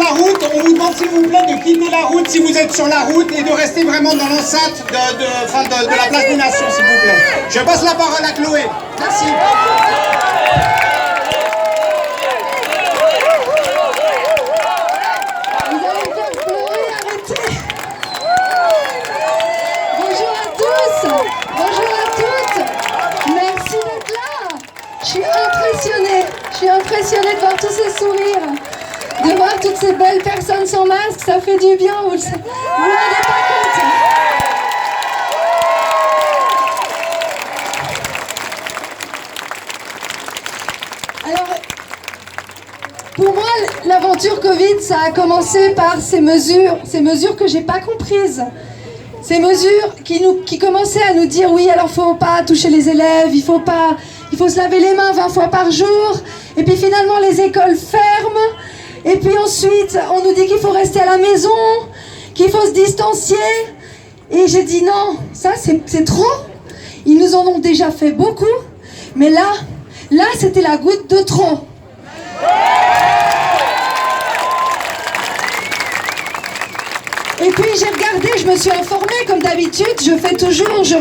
la route, on vous demande s'il vous plaît de quitter la route si vous êtes sur la route et de rester vraiment dans l'enceinte de la place des Nations, s'il vous plaît. Je passe la parole à Chloé. Merci. Vous allez me faire pleurer, arrêtez. Bonjour à tous, bonjour à toutes. Merci d'être là. Je suis impressionnée de voir tous ces sourires, de voir toutes ces belles personnes sans masque, ça fait du bien, vous ne vous rendez pas compte. Alors, pour moi, l'aventure Covid, ça a commencé par ces mesures que j'ai pas comprises. Ces mesures qui commençaient à nous dire oui, alors faut pas toucher les élèves, il faut se laver les mains 20 fois par jour, et puis finalement les écoles ferment, et puis ensuite on nous dit qu'il faut rester à la maison, qu'il faut se distancier, et j'ai dit non, ça c'est trop, ils nous en ont déjà fait beaucoup, mais là c'était la goutte de trop. Et puis j'ai regardé, je me suis informée comme d'habitude, je fais toujours, je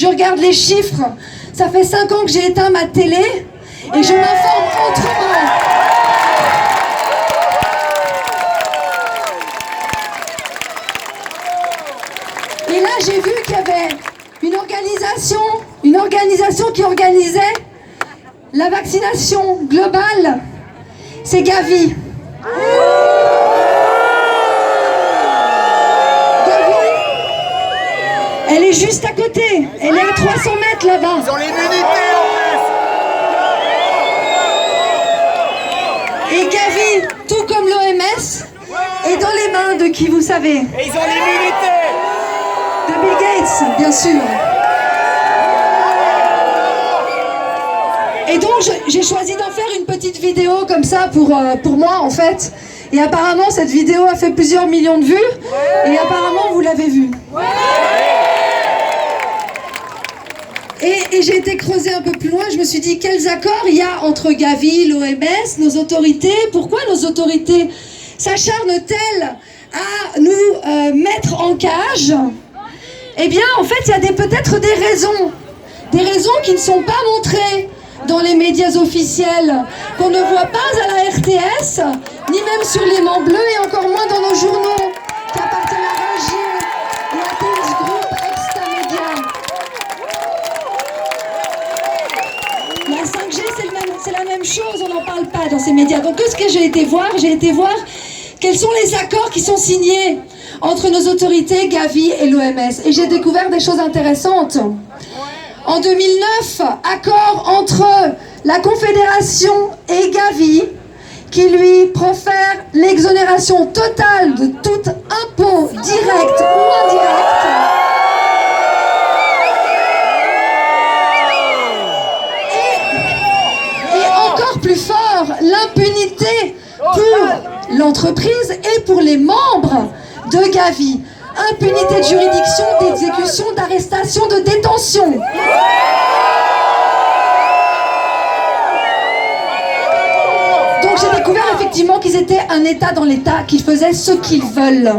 regarde les chiffres. Ça fait 5 ans que j'ai éteint ma télé et je m'informe autrement. Et là j'ai vu qu'il y avait une organisation qui organisait la vaccination globale. C'est Gavi. Elle est juste à côté, elle est à 300 mètres là-bas. Ils ont l'immunité en plus. Et Gavi, tout comme l'OMS, est dans les mains de qui vous savez? Et ils ont l'immunité. De Bill Gates, bien sûr. Et donc j'ai choisi d'en faire une petite vidéo comme ça pour moi en fait. Et apparemment cette vidéo a fait plusieurs millions de vues. Et apparemment vous l'avez vue. Et j'ai été creuser un peu plus loin, je me suis dit quels accords il y a entre Gavi, l'OMS, nos autorités. Pourquoi nos autorités s'acharnent-elles à nous mettre en cage? Eh bien en fait il y a peut-être des raisons qui ne sont pas montrées dans les médias officiels, qu'on ne voit pas à la RTS, ni même sur l'aimant bleu et encore moins dans nos journaux qui appartiennent à Ringier et à TX Group Extamedia. La 5G, c'est la même chose, on n'en parle pas dans ces médias. Donc ce que j'ai été voir quels sont les accords qui sont signés entre nos autorités, Gavi et l'OMS. Et j'ai découvert des choses intéressantes. En 2009, accord entre la Confédération et Gavi qui lui profère l'exonération totale de tout impôt direct ou indirect. Et encore plus fort, l'impunité pour l'entreprise et pour les membres de Gavi. Impunité de juridiction, d'exécution, d'arrestation, de détention. Donc j'ai découvert effectivement qu'ils étaient un État dans l'État, qu'ils faisaient ce qu'ils veulent.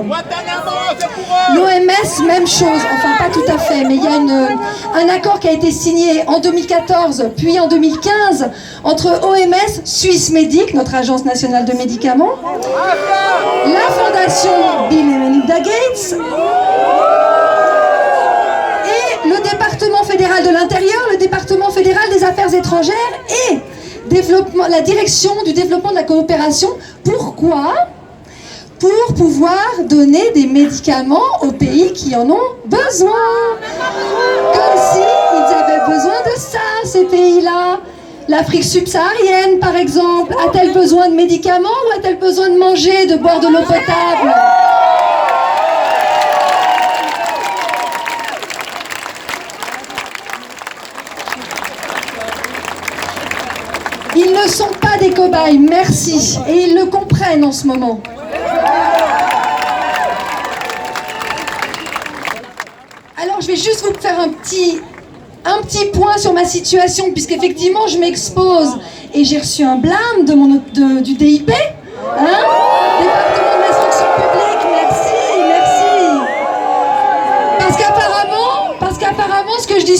L'OMS, même chose, enfin pas tout à fait, mais il y a un accord qui a été signé en 2014, puis en 2015, entre OMS, Swissmedic, notre agence nationale de médicaments, la fondation Bill et Melinda Gates, et le département fédéral de l'intérieur, le département fédéral des affaires étrangères et la direction du développement de la coopération. Pourquoi ? Pour pouvoir donner des médicaments aux pays qui en ont besoin. Comme si ils avaient besoin de ça, ces pays-là. L'Afrique subsaharienne, par exemple, a-t-elle besoin de médicaments ou a-t-elle besoin de manger, de boire de l'eau potable ? Ils ne sont pas des cobayes, merci. Et ils le comprennent en ce moment. Alors, je vais juste vous faire un petit point sur ma situation, puisqu'effectivement, je m'expose et j'ai reçu un blâme du DIP. Hein ?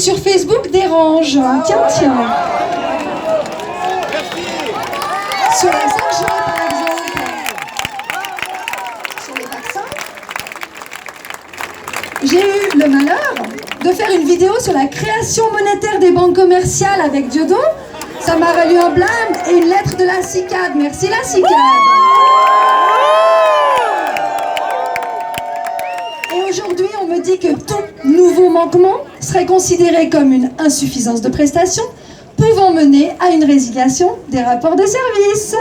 sur Facebook dérange. Tiens, tiens. Sur la 5G, par exemple. Sur les vaccins. J'ai eu le malheur de faire une vidéo sur la création monétaire des banques commerciales avec Diodo. Ça m'a valu un blâme et une lettre de la CICAD. Merci la CICAD. Et aujourd'hui, on me dit que tout nouveau manquement serait considéré comme une insuffisance de prestation, pouvant mener à une résiliation des rapports de service.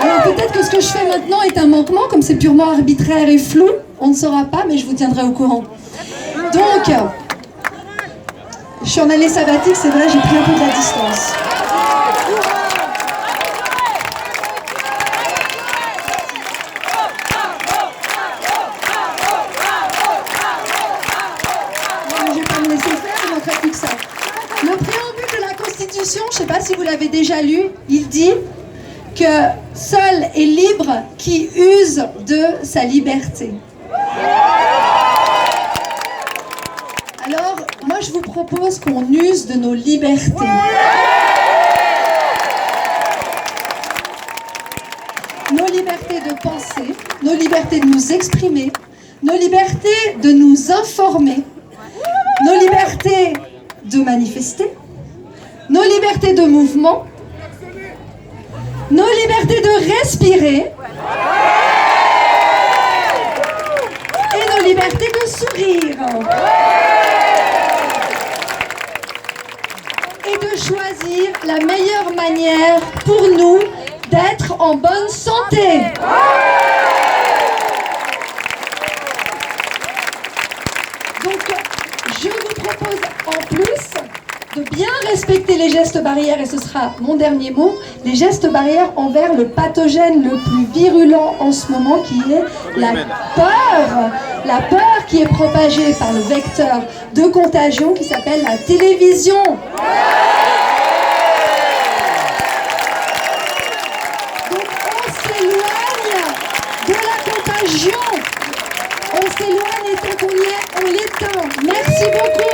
Alors peut-être que ce que je fais maintenant est un manquement, comme c'est purement arbitraire et flou, on ne saura pas, mais je vous tiendrai au courant. Donc, je suis en année sabbatique, c'est vrai, j'ai pris un peu de la distance. Je vais pas me laisser faire, il manquerait plus que ça. Le préambule de la Constitution, je ne sais pas si vous l'avez déjà lu, il dit que seul est libre qui use de sa liberté. Alors, moi je vous propose qu'on use de nos libertés. Nos libertés de penser, nos libertés de nous exprimer, nos libertés de nous informer, nos libertés de manifester, nos libertés de mouvement, nos libertés de respirer et nos libertés de sourire. Et de choisir la meilleure manière pour nous d'être en bonne santé. Donc, je vous propose en plus de bien respecter les gestes barrières, et ce sera mon dernier mot, les gestes barrières envers le pathogène le plus virulent en ce moment, qui est la peur qui est propagée par le vecteur de contagion qui s'appelle la télévision. Donc on s'éloigne de la contagion, on s'éloigne et tant qu'on y est, on l'éteint. Merci beaucoup.